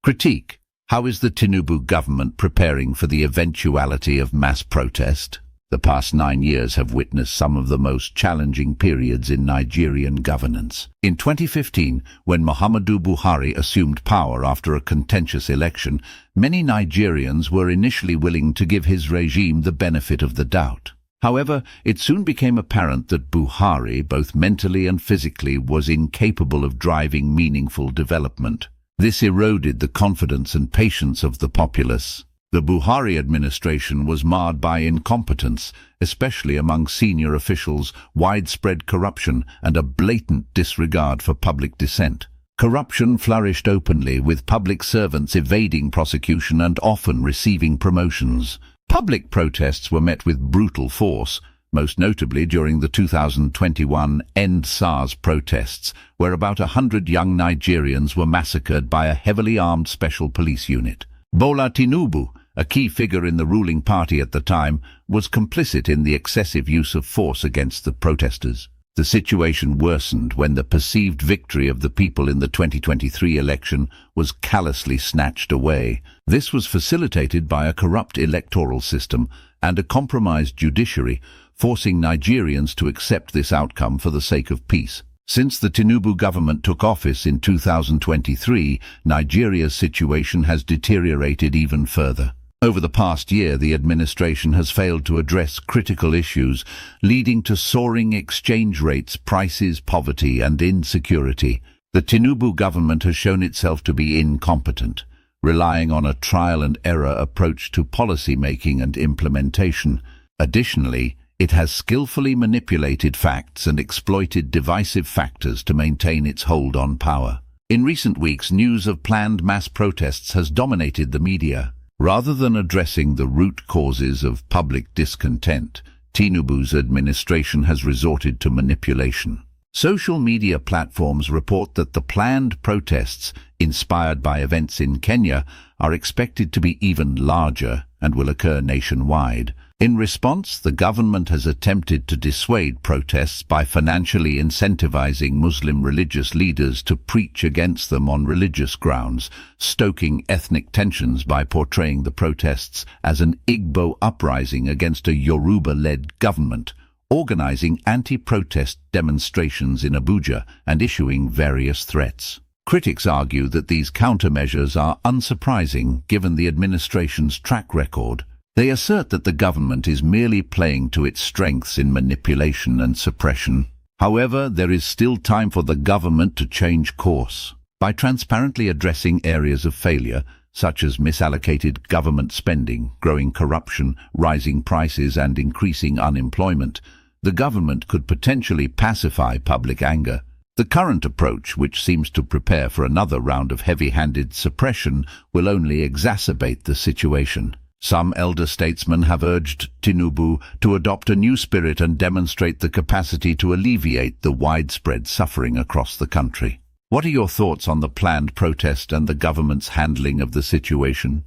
Critique: how is the Tinubu government preparing for the eventuality of mass protest? The past 9 years have witnessed some of the most challenging periods in Nigerian governance. In 2015, when Muhammadu Buhari assumed power after a contentious election, many Nigerians were initially willing to give his regime the benefit of the doubt. However, it soon became apparent that Buhari, both mentally and physically, was incapable of driving meaningful development. This eroded the confidence and patience of the populace. The Buhari administration was marred by incompetence, especially among senior officials, widespread corruption, and a blatant disregard for public dissent. Corruption flourished openly, with public servants evading prosecution and often receiving promotions. Public protests were met with brutal force, most notably during the 2021 End SARS protests, where about 100 young Nigerians were massacred by a heavily armed special police unit. Bola Tinubu, a key figure in the ruling party at the time, was complicit in the excessive use of force against the protesters. The situation worsened when the perceived victory of the people in the 2023 election was callously snatched away. This was facilitated by a corrupt electoral system and a compromised judiciary, forcing Nigerians to accept this outcome for the sake of peace. Since the Tinubu government took office in 2023, Nigeria's situation has deteriorated even further. Over the past year, the administration has failed to address critical issues, leading to soaring exchange rates, prices, poverty, and insecurity. The Tinubu government has shown itself to be incompetent, relying on a trial-and-error approach to policy-making and implementation. Additionally, it has skillfully manipulated facts and exploited divisive factors to maintain its hold on power. In recent weeks, news of planned mass protests has dominated the media. Rather than addressing the root causes of public discontent, Tinubu's administration has resorted to manipulation. Social media platforms report that the planned protests, inspired by events in Kenya, are expected to be even larger and will occur nationwide. In response, the government has attempted to dissuade protests by financially incentivizing Muslim religious leaders to preach against them on religious grounds, stoking ethnic tensions by portraying the protests as an Igbo uprising against a Yoruba-led government, organizing anti-protest demonstrations in Abuja, and issuing various threats. Critics argue that these countermeasures are unsurprising given the administration's track record. They assert that the government is merely playing to its strengths in manipulation and suppression. However, there is still time for the government to change course. By transparently addressing areas of failure, such as misallocated government spending, growing corruption, rising prices, and increasing unemployment, the government could potentially pacify public anger. The current approach, which seems to prepare for another round of heavy-handed suppression, will only exacerbate the situation. Some elder statesmen have urged Tinubu to adopt a new spirit and demonstrate the capacity to alleviate the widespread suffering across the country. What are your thoughts on the planned protest and the government's handling of the situation?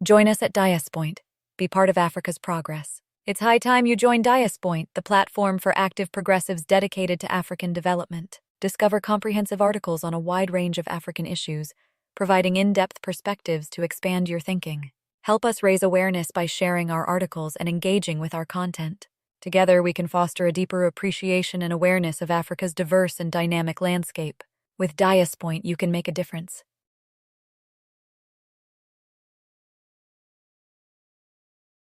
Join us at Diaspoint. Be part of Africa's progress. It's high time you join Diaspoint, the platform for active progressives dedicated to African development. Discover comprehensive articles on a wide range of African issues, providing in-depth perspectives to expand your thinking. Help us raise awareness by sharing our articles and engaging with our content. Together, we can foster a deeper appreciation and awareness of Africa's diverse and dynamic landscape. With Diaspoint, you can make a difference.